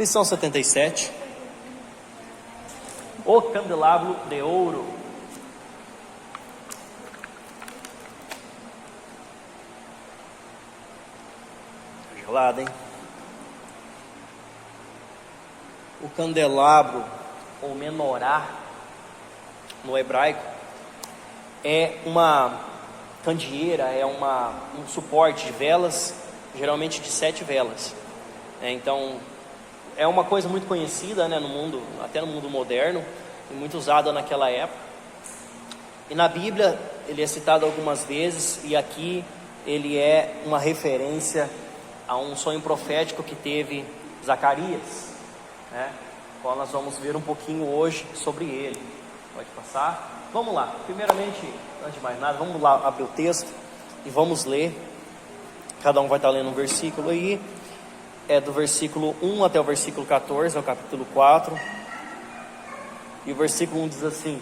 Lição 77. O candelabro de ouro. Gelado, hein? O candelabro, ou menorá, no hebraico, é uma candeeira, é um suporte de velas, geralmente de 7 velas. Então, é uma coisa muito conhecida, né, no mundo, até no mundo moderno, e muito usada naquela época. E na Bíblia ele é citado algumas vezes, e aqui ele é uma referência a um sonho profético que teve Zacarias, né, qual nós vamos ver um pouquinho hoje sobre ele. Pode passar? Vamos lá. Primeiramente, antes de mais nada, vamos lá abrir o texto e vamos ler. Cada um vai estar lendo um versículo aí. É do versículo 1 até o versículo 14, é o capítulo 4. E o versículo 1 diz assim: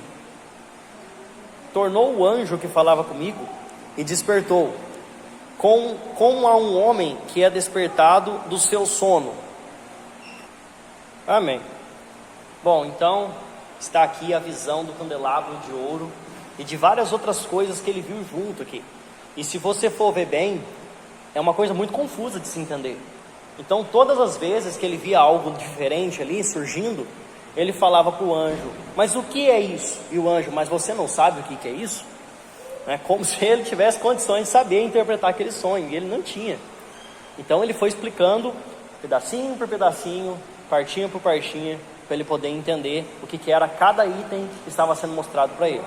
tornou o anjo que falava comigo e despertou, como a um homem que é despertado do seu sono. Amém. Bom, então está aqui a visão do candelabro de ouro e de várias outras coisas que ele viu junto aqui. E se você for ver bem, é uma coisa muito confusa de se entender. Então todas as vezes que ele via algo diferente ali surgindo, ele falava para o anjo: mas o que é isso? E o anjo: mas você não sabe o que é isso? Como se ele tivesse condições de saber interpretar aquele sonho, e ele não tinha. Então ele foi explicando pedacinho por pedacinho, partinha por partinha, para ele poder entender o que era cada item que estava sendo mostrado para ele.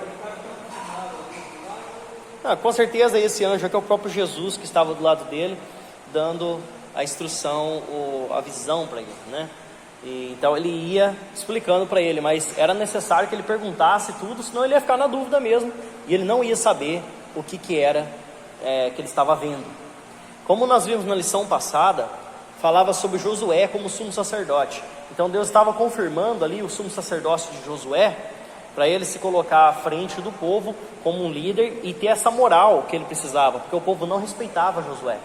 Com certeza esse anjo aqui é o próprio Jesus que estava do lado dele, dando a instrução, a visão para ele, né? E então ele ia explicando para ele, mas era necessário que ele perguntasse tudo, senão ele ia ficar na dúvida mesmo, e ele não ia saber o que era que ele estava vendo. Como nós vimos na lição passada, falava sobre Josué como sumo sacerdote. Então Deus estava confirmando ali o sumo sacerdócio de Josué, para ele se colocar à frente do povo como um líder e ter essa moral que ele precisava, porque o povo não respeitava Josué.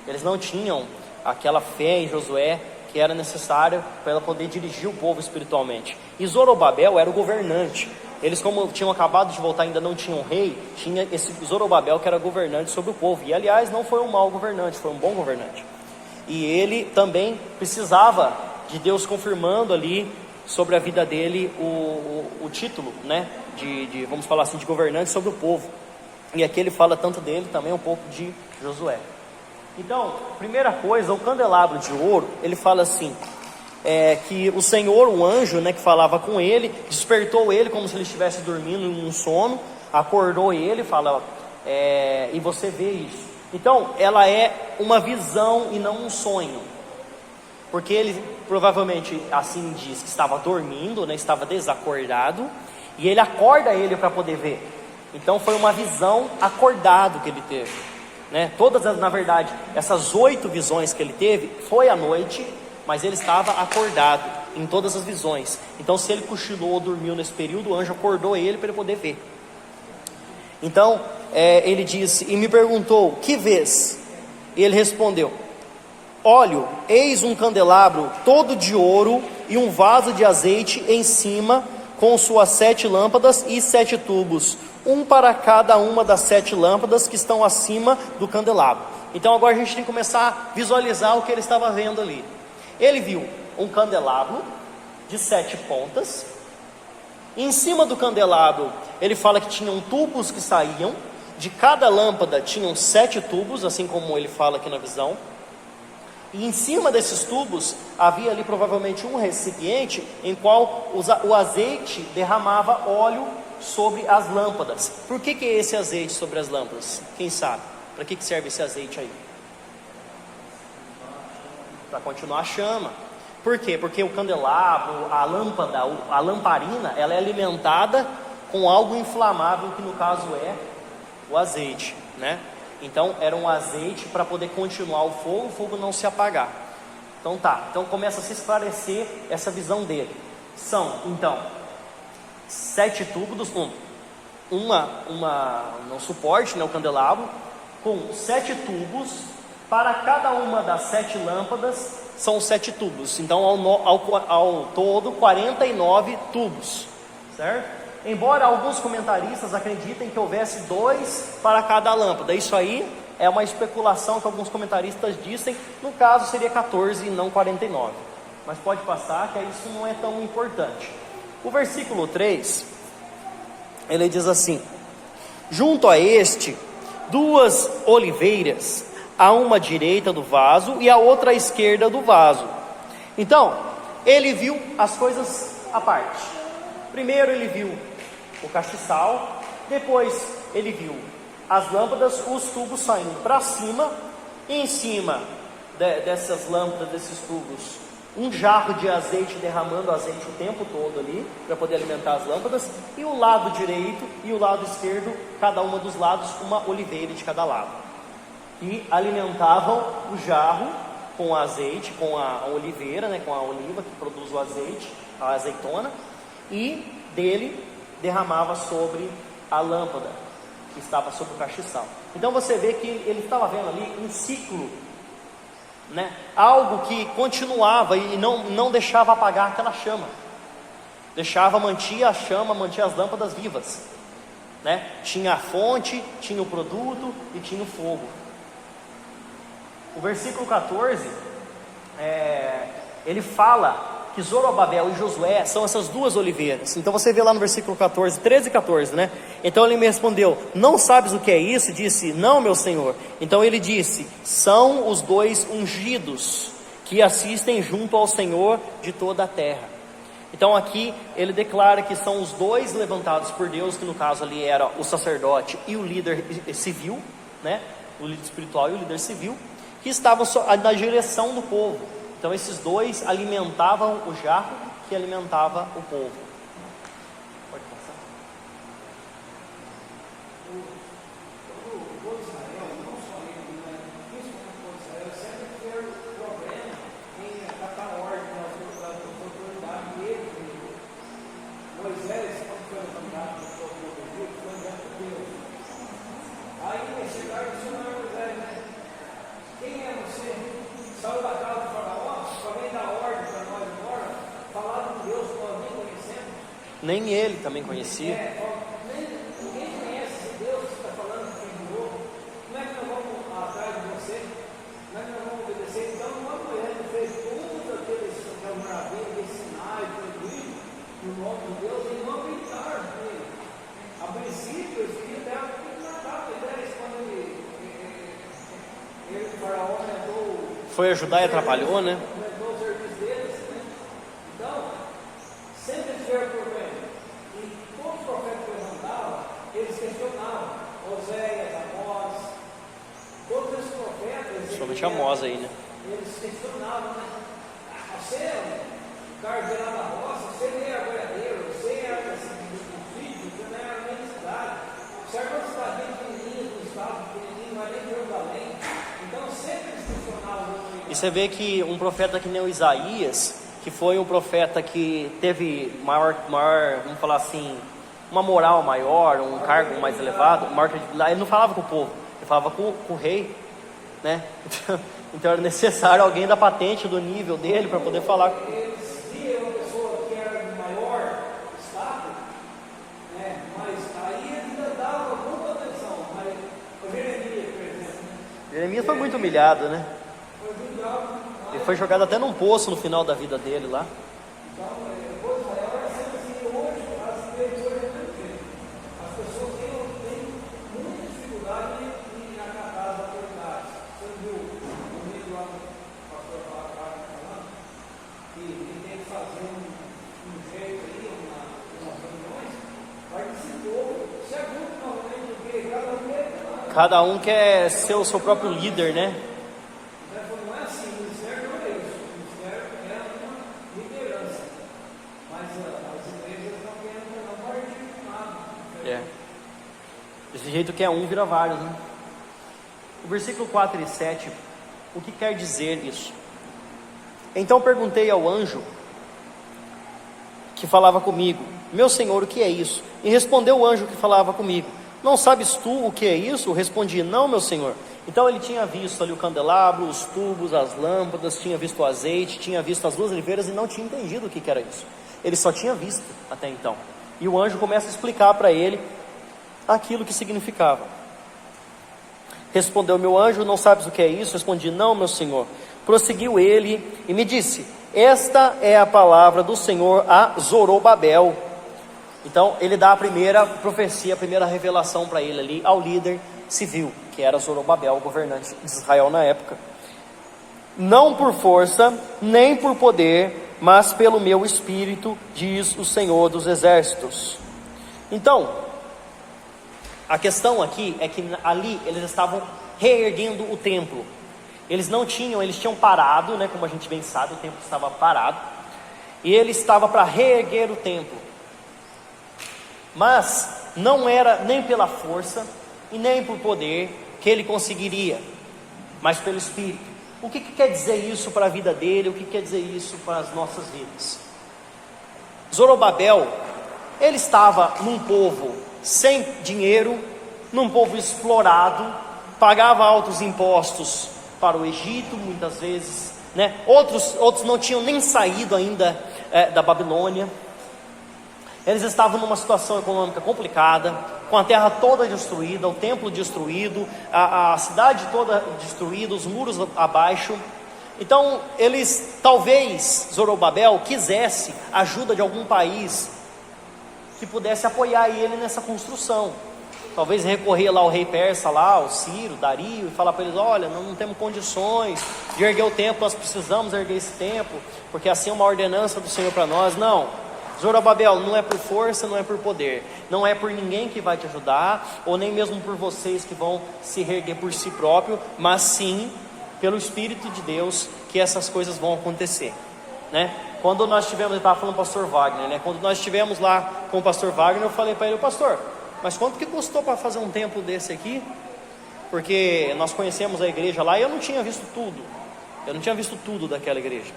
Eles não tinham aquela fé em Josué que era necessária para ela poder dirigir o povo espiritualmente. E Zorobabel era o governante. Eles, como tinham acabado de voltar, ainda não tinham rei, tinha esse Zorobabel que era governante sobre o povo. E aliás, não foi um mau governante, foi um bom governante. E ele também precisava de Deus confirmando ali sobre a vida dele o título, né, de vamos falar assim, de governante sobre o povo. E aqui ele fala tanto dele, também um pouco de Josué. Então, primeira coisa, o candelabro de ouro, ele fala assim, que o Senhor, o anjo, né, que falava com ele, despertou ele como se ele estivesse dormindo em um sono, acordou ele, fala, e você vê isso. Então, ela é uma visão e não um sonho, porque ele provavelmente, assim diz, que estava dormindo, né, estava desacordado, e ele acorda ele para poder ver. Então foi uma visão acordado que ele teve, né? Na verdade, essas 8 visões que ele teve, foi à noite, mas ele estava acordado em todas as visões. Então se ele cochilou ou dormiu nesse período, o anjo acordou ele para ele poder ver. Então, ele disse, e me perguntou, que vês? E ele respondeu, olho, eis um candelabro todo de ouro e um vaso de azeite em cima, com suas 7 lâmpadas e 7 tubos, um para cada uma das 7 lâmpadas que estão acima do candelabro. Então agora a gente tem que começar a visualizar o que ele estava vendo ali. Ele viu um candelabro de 7 pontas. Em cima do candelabro, ele fala que tinham tubos que saíam. De cada lâmpada tinham 7 tubos, assim como ele fala aqui na visão. E em cima desses tubos, havia ali provavelmente um recipiente em qual o azeite derramava óleo sobre as lâmpadas. Por que é esse azeite sobre as lâmpadas? Quem sabe? Para que serve esse azeite aí? Para continuar a chama. Por quê? Porque o candelabro, a lâmpada, a lamparina, ela é alimentada com algo inflamável, que no caso é o azeite, né? Então era um azeite para poder continuar o fogo não se apagar. Então começa a se esclarecer essa visão dele. São então 7 tubos, no suporte, né, o candelabro, com 7 tubos. Para cada uma das 7 lâmpadas são os 7 tubos. Então, ao todo, 49 tubos, certo? Embora alguns comentaristas acreditem que houvesse 2 para cada lâmpada. Isso aí é uma especulação que alguns comentaristas dizem. No caso, seria 14 e não 49. Mas pode passar, que isso não é tão importante. O versículo 3, ele diz assim: junto a este, 2 oliveiras, a uma direita do vaso e a outra à esquerda do vaso. Então, ele viu as coisas à parte. Primeiro ele viu o castiçal, depois ele viu as lâmpadas, os tubos saindo para cima, e em cima dessas lâmpadas, desses tubos, um jarro de azeite derramando azeite o tempo todo ali, para poder alimentar as lâmpadas, e o lado direito e o lado esquerdo, cada uma dos lados, uma oliveira de cada lado, e alimentavam o jarro com azeite, com a oliveira, né, com a oliva que produz o azeite, a azeitona, e dele derramava sobre a lâmpada que estava sobre o castiçal. Então você vê que ele estava vendo ali um ciclo, né? Algo que continuava e não deixava apagar aquela chama, mantia a chama, mantia as lâmpadas vivas, né? Tinha a fonte, tinha o produto e tinha o fogo. O versículo 14, ele fala que Zorobabel e Josué são essas 2 oliveiras. Então você vê lá no versículo 14, 13 e 14, né? Então ele me respondeu: não sabes o que é isso? Disse: não, meu senhor. Então ele disse: são os 2 ungidos que assistem junto ao Senhor de toda a terra. Então aqui ele declara que são os 2 levantados por Deus, que no caso ali era o sacerdote e o líder civil, né? O líder espiritual e o líder civil, que estavam na direção do povo. Então esses 2 alimentavam o jarro que alimentava o povo. Pode passar. O povo de Israel, não só ele, mas principalmente o povo de Israel, sempre teve problema em acatar a ordem da autoridade dele. Moisés, quando foi levantado do povo do Egito, foi enviado por Deus. Aí eles chegaram e disseram: Moisés, né? Quem é você? Saiu da casa do Faraó, só vem dar ordem para nós agora, falar com Deus que nós nem conhecemos. Nem ele também conhecia. Ninguém conhece esse Deus que está falando que enviou. Como é que nós vamos atrás de você? Como é que nós vamos obedecer? Então, quando Moisés fez todas aquelas maravilhas, aqueles sinais, prodígios, no nome de Deus, eles não acreditaram nele. A princípio, eles queriam até matar Moisés quando ele, o Faraó, foi ajudar e atrapalhou, né? Os serviços deles, né? Então, sempre tiveram problema. E todos os profetas que levantavam, eles questionavam. Oséias, Amós, todos esses profetas. Principalmente Amós aí, né? Eles questionavam, né? Você é o cardeiro da roça, você nem é boiadeiro, você é do filho, você não é a minha cidade. Você é uma cidade pequenininha, do estado pequenininho, não é nem Jerusalém. Então, sempre eles questionavam. E você vê que um profeta que nem o Isaías, que foi um profeta que teve maior, vamos falar assim, uma moral maior, um cargo mais elevado, ele não falava com o povo, ele falava com o rei, né? Então era necessário alguém da patente, do nível dele, para poder falar. Eles viam uma pessoa que era de maior status, né? Mas aí ainda dava alguma atenção. Mas o Jeremias, por exemplo, Jeremias foi muito humilhado, né? Ele foi jogado até num poço no final da vida dele lá. Então, depois de Israel, era sempre assim. Hoje, as igrejas hoje é muito jeito. As pessoas têm muita dificuldade em acatar as autoridades. Você viu o vídeo lá do pastor Fábio falando que tem que fazer um jeito aí, umas reuniões, para que esse povo se ajude novamente, porque cada um quer ser o seu próprio líder, né? Não é assim, o ministério não é isso. O ministério é uma liderança. Mas as igrejas não querem não partido. Desse jeito que é um, vira vários, né? O versículo 4 e 7, o que quer dizer isso? Então perguntei ao anjo que falava comigo: meu senhor, o que é isso? E respondeu o anjo que falava comigo: não sabes tu o que é isso? Respondi: não, meu senhor. Então ele tinha visto ali o candelabro, os tubos, as lâmpadas, tinha visto o azeite, tinha visto as duas oliveiras e não tinha entendido o que era isso. Ele só tinha visto até então. E o anjo começa a explicar para ele aquilo que significava. Respondeu meu anjo: não sabes o que é isso? Respondi: não, meu senhor. Prosseguiu ele e me disse: esta é a palavra do Senhor a Zorobabel. Então ele dá a primeira profecia, a primeira revelação para ele ali, ao líder civil, que era Zorobabel, o governante de Israel na época. Não por força, nem por poder, mas pelo meu espírito, diz o Senhor dos exércitos. Então, a questão aqui é que ali eles estavam reerguendo o templo. Eles tinham parado, né, como a gente bem sabe, o templo estava parado, e ele estava para reerguer o templo. Mas não era nem pela força e nem por poder que ele conseguiria, mas pelo Espírito. O que quer dizer isso para a vida dele? O que quer dizer isso para as nossas vidas? Zorobabel, ele estava num povo sem dinheiro, num povo explorado, pagava altos impostos para o Egito muitas vezes, né? Outros não tinham nem saído ainda da Babilônia. Eles estavam numa situação econômica complicada, com a terra toda destruída, o templo destruído, a cidade toda destruída, os muros abaixo. Então talvez Zorobabel quisesse ajuda de algum país que pudesse apoiar ele nessa construção. Talvez recorrer lá ao rei persa, lá, o Ciro, Dario, e falar para eles: olha, não temos condições de erguer o templo, nós precisamos erguer esse templo, porque assim é uma ordenança do Senhor para nós. Não, Zorobabel, não é por força, não é por poder, não é por ninguém que vai te ajudar, ou nem mesmo por vocês que vão se reerguer por si próprio, mas sim pelo Espírito de Deus que essas coisas vão acontecer, né? Quando nós tivemos, eu estava falando com o pastor Wagner, né? Quando nós estivemos lá com o pastor Wagner, eu falei para ele: pastor, mas quanto que custou para fazer um templo desse aqui? Porque nós conhecemos a igreja lá e eu não tinha visto tudo daquela igreja.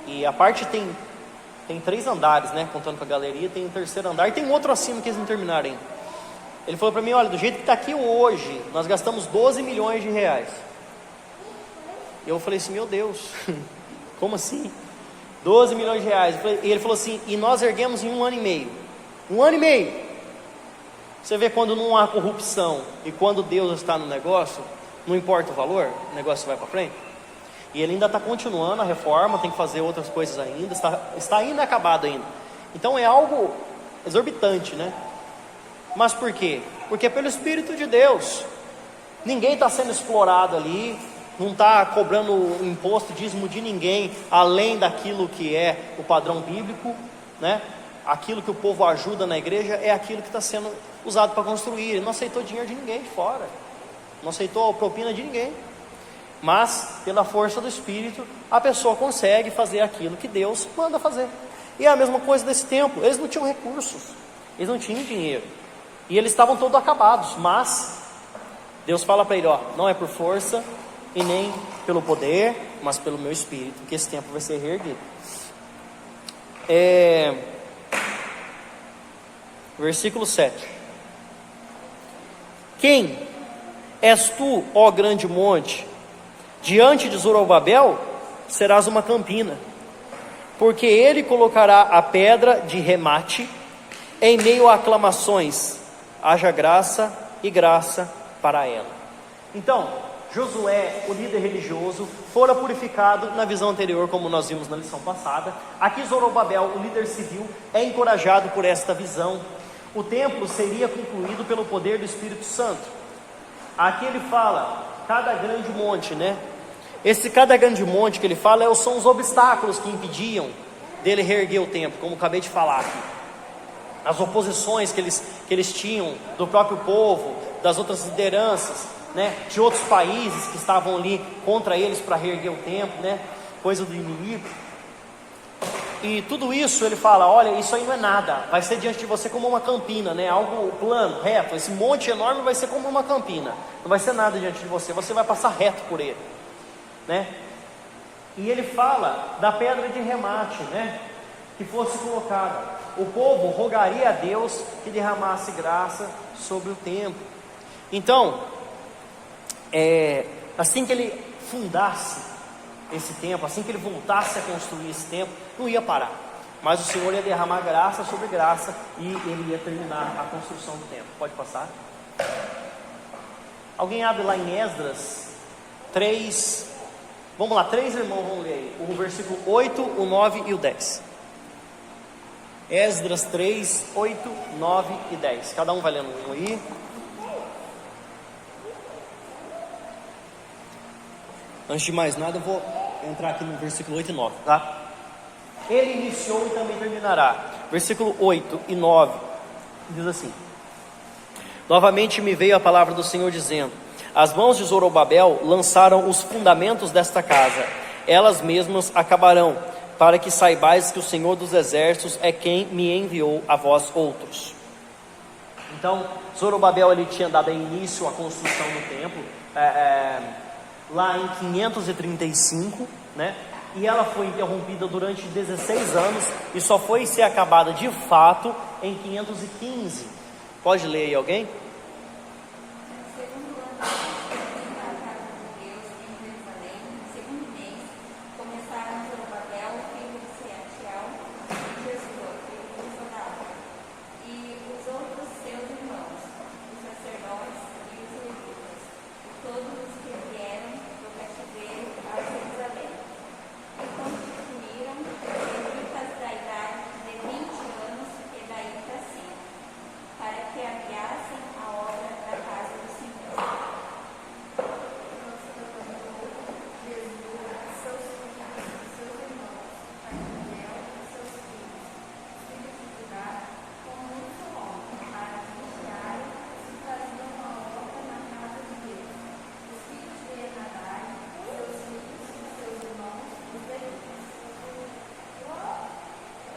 E a parte tem 3 andares, né? Contando com a galeria, tem um terceiro andar e tem outro acima que eles não terminaram ainda. Ele falou para mim: olha, do jeito que está aqui hoje, nós gastamos 12 milhões de reais. E eu falei assim: meu Deus, como assim? 12 milhões de reais. E ele falou assim: e nós erguemos em 1 ano e meio. 1 ano e meio. Você vê quando não há corrupção e quando Deus está no negócio, não importa o valor, o negócio vai para frente. E ele ainda está continuando a reforma, tem que fazer outras coisas ainda, está inacabado ainda. Então é algo exorbitante, né? Mas por quê? Porque é pelo Espírito de Deus. Ninguém está sendo explorado ali, não está cobrando imposto, dízimo de ninguém, além daquilo que é o padrão bíblico, né? Aquilo que o povo ajuda na igreja é aquilo que está sendo usado para construir. Ele não aceitou dinheiro de ninguém de fora, não aceitou a propina de ninguém. Mas pela força do Espírito, a pessoa consegue fazer aquilo que Deus manda fazer. E é a mesma coisa desse templo. Eles não tinham recursos, eles não tinham dinheiro, e eles estavam todos acabados. Mas Deus fala para ele: ó, não é por força e nem pelo poder, mas pelo meu Espírito, que esse templo vai ser reerguido. Versículo 7. Quem és tu, ó grande monte? Diante de Zorobabel serás uma campina, porque ele colocará a pedra de remate em meio a aclamações, haja graça e graça para ela. Então, Josué, o líder religioso, fora purificado na visão anterior, como nós vimos na lição passada. Aqui Zorobabel, o líder civil, é encorajado por esta visão. O templo seria concluído pelo poder do Espírito Santo. Aqui ele fala, cada grande monte, né? Esse cada grande monte que ele fala são os obstáculos que impediam dele reerguer o templo, como acabei de falar aqui. As oposições que eles tinham do próprio povo, das outras lideranças, né? De outros países que estavam ali contra eles para reerguer o templo, né? Coisa do inimigo. E tudo isso ele fala: olha, isso aí não é nada, vai ser diante de você como uma campina, né? Algo plano, reto. Esse monte enorme vai ser como uma campina, não vai ser nada diante de você, você vai passar reto por ele, né? E ele fala da pedra de remate, né? Que fosse colocada. O povo rogaria a Deus que derramasse graça sobre o templo. Então, assim que ele fundasse esse templo, assim que ele voltasse a construir esse templo, não ia parar, mas o Senhor ia derramar graça sobre graça e ele ia terminar a construção do templo. Pode passar. Alguém abre lá em Esdras 3, vamos lá, 3 irmãos vão ler aí, o versículo 8, o 9 e o 10. Esdras 3, 8, 9 e 10, cada um vai lendo um aí. Antes de mais nada, eu vou entrar aqui no versículo 8 e 9, tá? Ele iniciou e também terminará. Versículo 8 e 9 diz assim: novamente me veio a palavra do Senhor dizendo: as mãos de Zorobabel lançaram os fundamentos desta casa, elas mesmas acabarão, para que saibais que o Senhor dos exércitos é quem me enviou a vós outros. Então, Zorobabel ele tinha dado início à construção do templo, lá em 535, né? E ela foi interrompida durante 16 anos e só foi ser acabada de fato em 515. Pode ler aí alguém?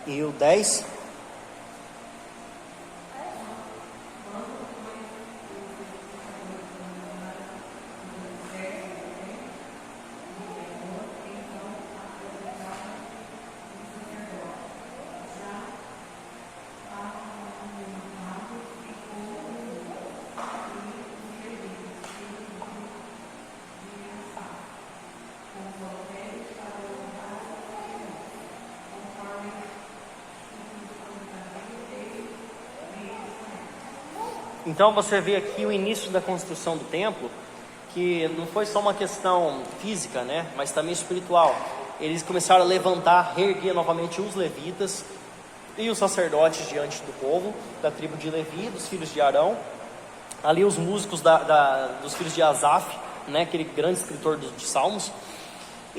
E o 10? Então você vê aqui o início da construção do templo, que não foi só uma questão física, né, mas também espiritual. Eles começaram a levantar, reerguer novamente os levitas e os sacerdotes diante do povo, da tribo de Levi, dos filhos de Arão. Ali os músicos dos filhos de Asaf, né, aquele grande escritor de salmos.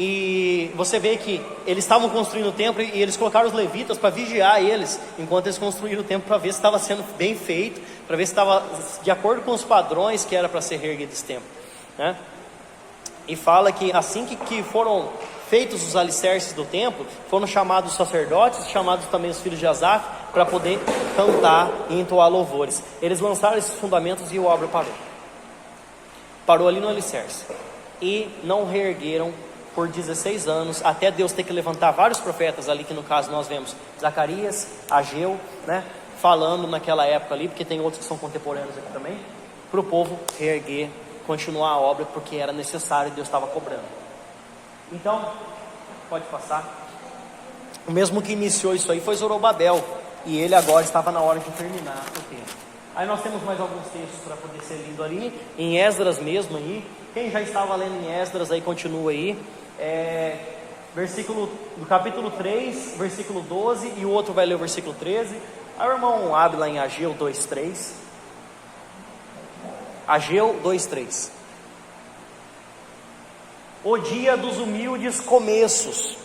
E você vê que eles estavam construindo o templo e eles colocaram os levitas para vigiar eles, enquanto eles construíram o templo, para ver se estava sendo bem feito, para ver se estava de acordo com os padrões que era para ser reerguido esse templo, né? E fala que assim que foram feitos os alicerces do templo, foram chamados os sacerdotes, chamados também os filhos de Asaf, para poder cantar e entoar louvores. Eles lançaram esses fundamentos e a obra parou ali no alicerce, e não reergueram por 16 anos, até Deus ter que levantar vários profetas ali, que no caso nós vemos Zacarias, Ageu, né, falando naquela época ali, porque tem outros que são contemporâneos aqui também, para o povo reerguer, continuar a obra, porque era necessário e Deus estava cobrando. Então, pode passar. O mesmo que iniciou isso aí foi Zorobabel, e ele agora estava na hora de terminar o tempo. Aí nós temos mais alguns textos para poder ser lido ali, em Esdras mesmo aí. Quem já estava lendo em Esdras aí, continua aí. Versículo do capítulo 3, versículo 12, e o outro vai ler o versículo 13. Aí o irmão abre lá em Ageu 2:3. Ageu 2:3. O dia dos humildes começos.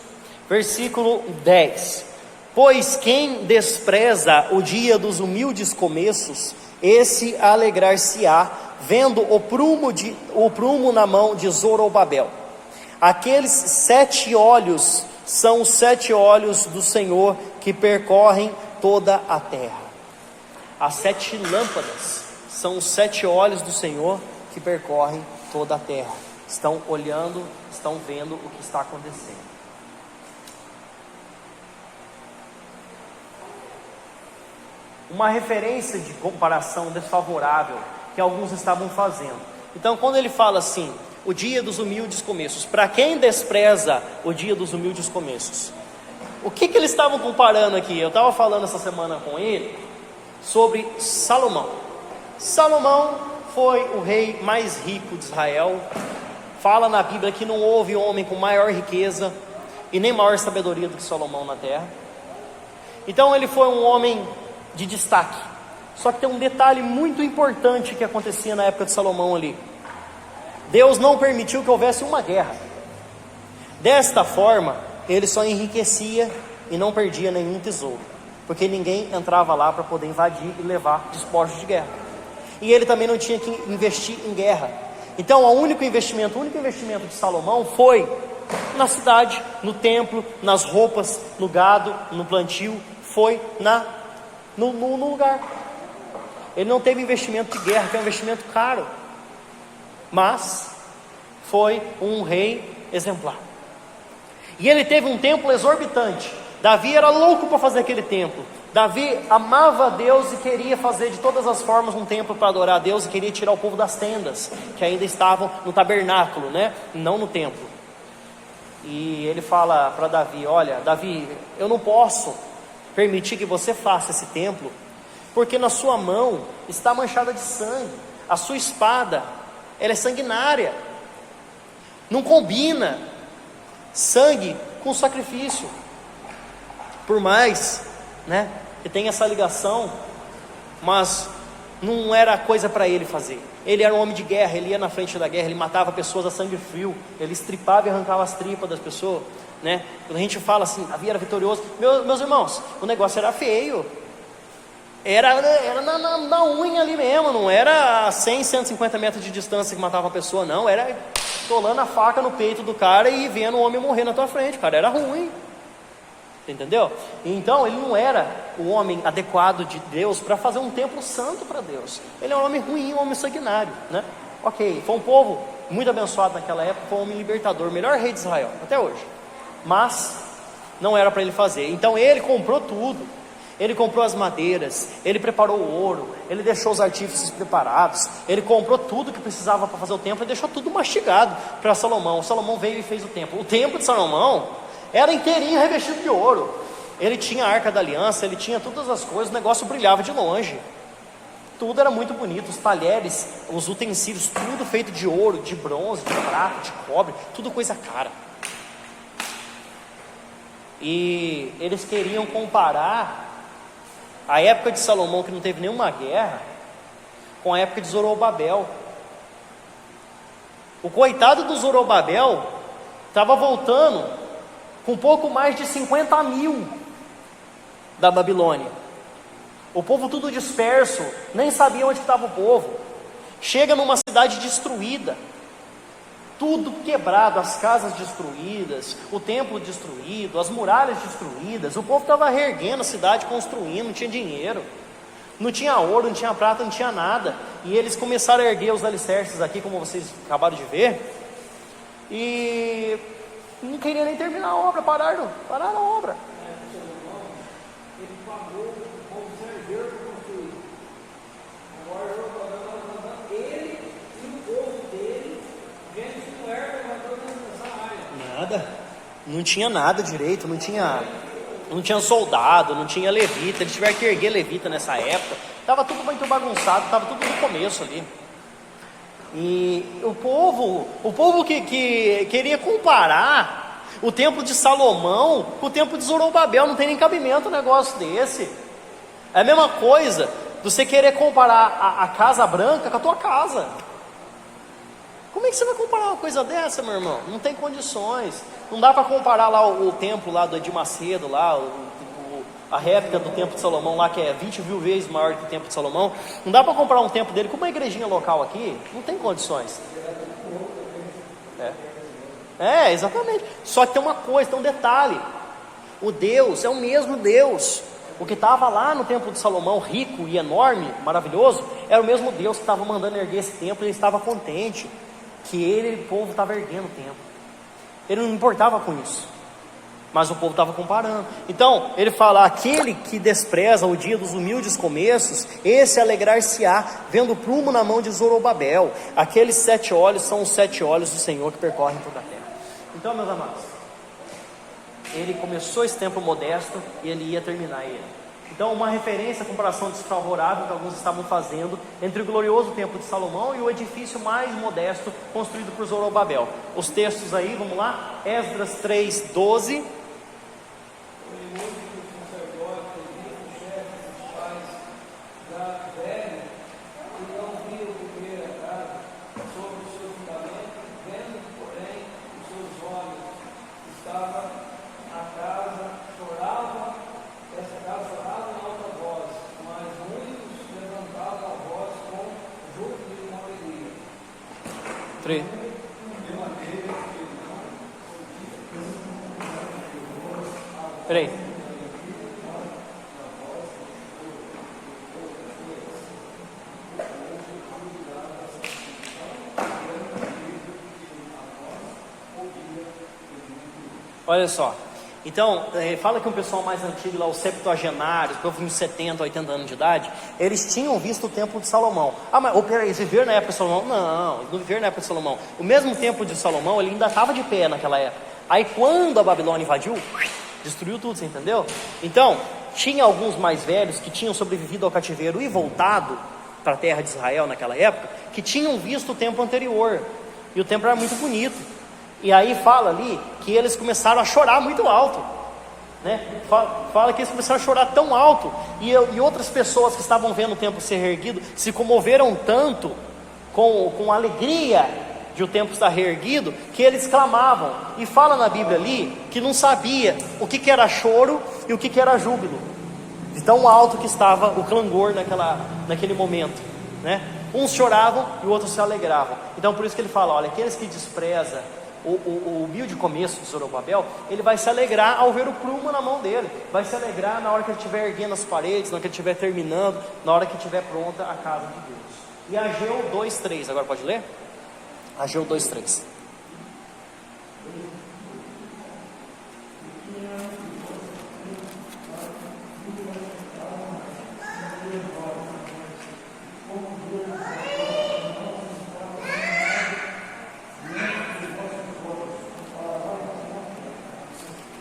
Versículo 10. Pois quem despreza o dia dos humildes começos, esse alegrar-se-á, vendo o prumo na mão de Zorobabel. Aqueles 7 olhos são os 7 olhos do Senhor que percorrem toda a terra. As 7 lâmpadas são os 7 olhos do Senhor que percorrem toda a terra. Estão olhando, estão vendo o que está acontecendo. Uma referência de comparação desfavorável que alguns estavam fazendo Então, quando ele fala assim, o dia dos humildes começos, para quem despreza o dia dos humildes começos, o que eles estavam comparando aqui? Eu estava falando essa semana com ele sobre Salomão. Salomão foi o rei mais rico de Israel. Fala na Bíblia que não houve homem com maior riqueza e nem maior sabedoria do que Salomão na terra. Então ele foi um homem de destaque. Só que tem um detalhe muito importante que acontecia na época de Salomão ali. Deus não permitiu que houvesse uma guerra. Desta forma, ele só enriquecia e não perdia nenhum tesouro, porque ninguém entrava lá para poder invadir e levar despojos de guerra. E ele também não tinha que investir em guerra. Então o único investimento de Salomão foi na cidade, no templo, nas roupas, no gado, no plantio, foi no lugar. Ele não teve investimento de guerra, que é um investimento caro, mas foi um rei exemplar. E ele teve um templo exorbitante. Davi era louco para fazer aquele templo. Davi amava a Deus e queria fazer de todas as formas um templo para adorar a Deus, e queria tirar o povo das tendas, que ainda estavam no tabernáculo, não no templo. E ele fala para Davi: olha, Davi, eu não posso permitir que você faça esse templo, porque na sua mão está manchada de sangue, a sua espada, ela é sanguinária, não combina sangue com sacrifício. Por mais, que tem essa ligação, mas não era coisa para ele fazer. Ele era um homem de guerra, ele ia na frente da guerra, ele matava pessoas a sangue frio, ele estripava e arrancava as tripas das pessoas, Quando a gente fala assim, Davi era vitorioso, meus irmãos, o negócio era feio, era na unha ali mesmo, não era a 100, 150 metros de distância que matava a pessoa, não, era tolando a faca no peito do cara e vendo o homem morrer na tua frente, cara, era ruim. Entendeu? Então ele não era o homem adequado de Deus para fazer um templo santo para Deus. Ele é um homem ruim, um homem sanguinário, Ok, foi um povo muito abençoado naquela época, foi um homem libertador, o melhor rei de Israel, até hoje. Mas não era para ele fazer. Então ele comprou tudo. Ele comprou as madeiras, ele preparou o ouro, ele deixou os artífices preparados, ele comprou tudo que precisava para fazer o templo e deixou tudo mastigado para Salomão. Salomão veio e fez o templo. O templo de Salomão era inteirinho revestido de ouro. Ele tinha a arca da aliança, ele tinha todas as coisas, o negócio brilhava de longe. Tudo era muito bonito, os talheres, os utensílios, tudo feito de ouro, de bronze, de prata, de cobre, tudo coisa cara. E eles queriam comparar a época de Salomão, que não teve nenhuma guerra, com a época de Zorobabel. O coitado do Zorobabel estava voltando com pouco mais de 50 mil da Babilônia. O povo tudo disperso, nem sabia onde estava o povo. Chega numa cidade destruída, tudo quebrado, as casas destruídas, o templo destruído, as muralhas destruídas. O povo estava reerguendo a cidade, construindo, não tinha dinheiro, não tinha ouro, não tinha prata, não tinha nada. E eles começaram a erguer os alicerces aqui, como vocês acabaram de ver, e não queria nem terminar a obra, pararam a obra. Ele pagou o povo servidor para construir. Agora ele e o povo dele, gente não era nessa área. Nada, não tinha nada direito, não tinha soldado, não tinha levita. Eles tiveram que erguer levita nessa época. Estava tudo muito bagunçado, estava tudo no começo ali. E o povo que queria comparar o templo de Salomão com o templo de Zorobabel, não tem nem cabimento um negócio desse. É a mesma coisa de você querer comparar a Casa Branca com a tua casa. Como é que você vai comparar uma coisa dessa, meu irmão? Não tem condições. Não dá para comparar lá o templo lá do Edir Macedo, lá, a réplica do templo de Salomão lá, que é 20 mil vezes maior que o templo de Salomão. Não dá para comparar um templo dele com uma igrejinha local aqui. Não tem condições. Exatamente. Só que tem uma coisa, tem um detalhe. O Deus é o mesmo Deus. O que estava lá no templo de Salomão, rico e enorme, maravilhoso, era o mesmo Deus que estava mandando erguer esse templo. E ele estava contente que ele e o povo estavam erguendo o templo. Ele não importava com isso. mas o povo estava comparando. Então ele fala: aquele que despreza o dia dos humildes começos, esse alegrar-se-á vendo o prumo na mão de Zorobabel. Aqueles 7 olhos são os 7 olhos do Senhor que percorrem toda a terra. Então, meus amados, ele começou esse templo modesto e ele ia terminar ele. Então, uma referência, a comparação desfavorável que alguns estavam fazendo entre o glorioso templo de Salomão e o edifício mais modesto construído por Zorobabel. Os textos aí, vamos lá, Esdras 3:12. Peraí. Olha só. Então, fala que um pessoal mais antigo lá, os septuagenários, povo de 70, 80 anos de idade, eles tinham visto o templo de Salomão. Ah, mas peraí, eles viveram na época de Salomão? Não, eles não viveram na época de Salomão. O mesmo templo de Salomão, ele ainda estava de pé naquela época. Aí quando a Babilônia invadiu, destruiu tudo, você entendeu? Então, tinha alguns mais velhos que tinham sobrevivido ao cativeiro e voltado para a terra de Israel naquela época, que tinham visto o templo anterior. E o templo era muito bonito. E aí fala ali que eles começaram a chorar muito alto, né? Fala que eles começaram a chorar tão alto, e outras pessoas que estavam vendo o templo ser reerguido se comoveram tanto com a alegria de o templo estar reerguido, que eles clamavam. E fala na Bíblia ali que não sabia o que era choro e o que era júbilo, de tão alto que estava o clangor naquele momento, né? Uns choravam e outros se alegravam. Então por isso que ele fala: olha, aqueles que desprezam o humilde começo de Zorobabel, ele vai se alegrar ao ver o prumo na mão dele, vai se alegrar na hora que ele estiver erguendo as paredes, na hora que ele estiver terminando, na hora que estiver pronta a casa de Deus. E Ageu 2:3, agora pode ler? Ageu 2:3.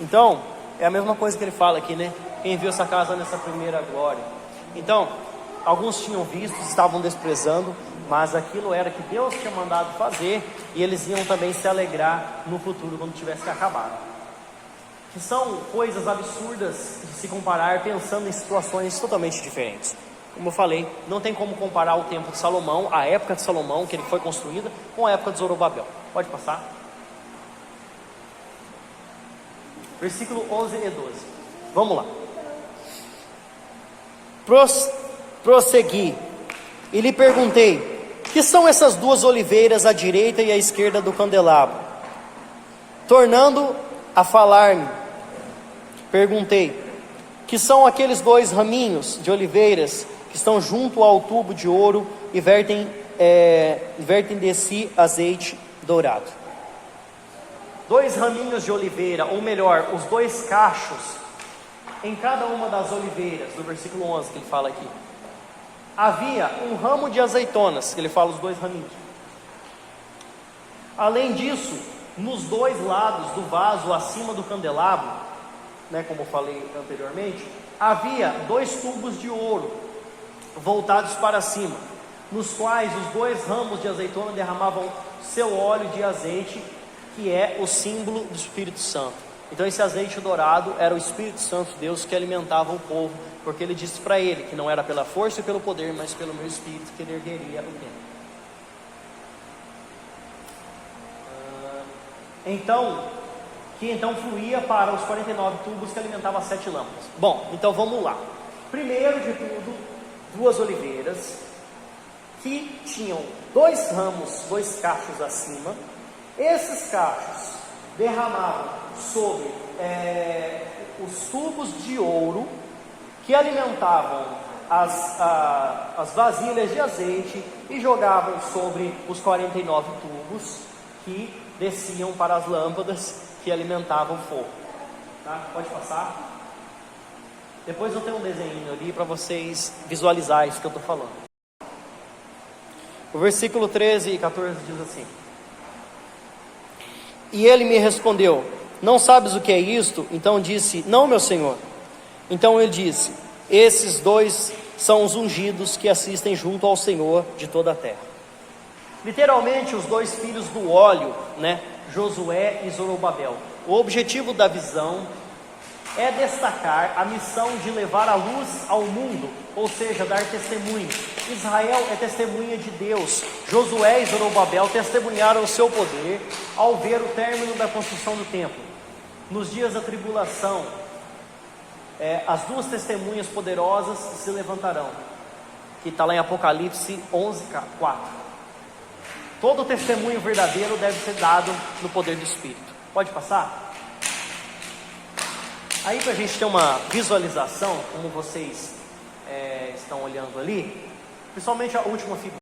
Então, é a mesma coisa que ele fala aqui, né? Quem viu essa casa nessa primeira glória. Então, alguns tinham visto, estavam desprezando, mas aquilo era que Deus tinha mandado fazer, e eles iam também se alegrar no futuro, quando tivesse acabado. Que são coisas absurdas de se comparar, pensando em situações totalmente diferentes. Como eu falei, não tem como comparar o tempo de Salomão, a época de Salomão, que ele foi construída, com a época de Zorobabel. Pode passar. Versículo 11 e 12. Vamos lá. Prossegui e lhe perguntei: que são essas 2 oliveiras à direita e à esquerda do candelabro? Tornando a falar-me, perguntei: que são aqueles 2 raminhos de oliveiras que estão junto ao tubo de ouro e vertem de si azeite dourado? 2 raminhos de oliveira, ou melhor, os 2 cachos em cada uma das oliveiras, do versículo 11 que ele fala aqui. Havia um ramo de azeitonas, que ele fala os 2 raminhos. Além disso, nos 2 lados do vaso, acima do candelabro, né, como eu falei anteriormente, havia 2 tubos de ouro voltados para cima, nos quais os 2 ramos de azeitona derramavam seu óleo de azeite, que é o símbolo do Espírito Santo. Então esse azeite dourado era o Espírito Santo de Deus que alimentava o povo, porque ele disse para ele que não era pela força e pelo poder, mas pelo meu Espírito que ele ergueria o templo. Então fluía para os 49 tubos que alimentavam as 7 lâmpadas. Bom, então vamos lá. Primeiro de tudo, 2 oliveiras que tinham 2 ramos, 2 cachos acima. Esses cachos derramavam sobre os tubos de ouro que alimentavam as vasilhas de azeite e jogavam sobre os 49 tubos que desciam para as lâmpadas que alimentavam o fogo. Tá? Pode passar. Depois eu tenho um desenho ali para vocês visualizarem isso que eu estou falando. O versículo 13 e 14 diz assim: E ele me respondeu: Não sabes o que é isto? Então disse: Não, meu senhor. Então ele disse: Esses dois são os ungidos que assistem junto ao Senhor de toda a terra. Literalmente, os dois filhos do óleo, né? Josué e Zorobabel. O objetivo da visão é destacar a missão de levar a luz ao mundo, ou seja, dar testemunho. Israel é testemunha de Deus. Josué e Zorobabel testemunharam o seu poder ao ver o término da construção do templo. Nos dias da tribulação, as duas testemunhas poderosas se levantarão, que está lá em Apocalipse 11:4. Todo testemunho verdadeiro deve ser dado no poder do Espírito. Pode passar? Aí, para a gente ter uma visualização, como vocês estão olhando ali, principalmente a última figura.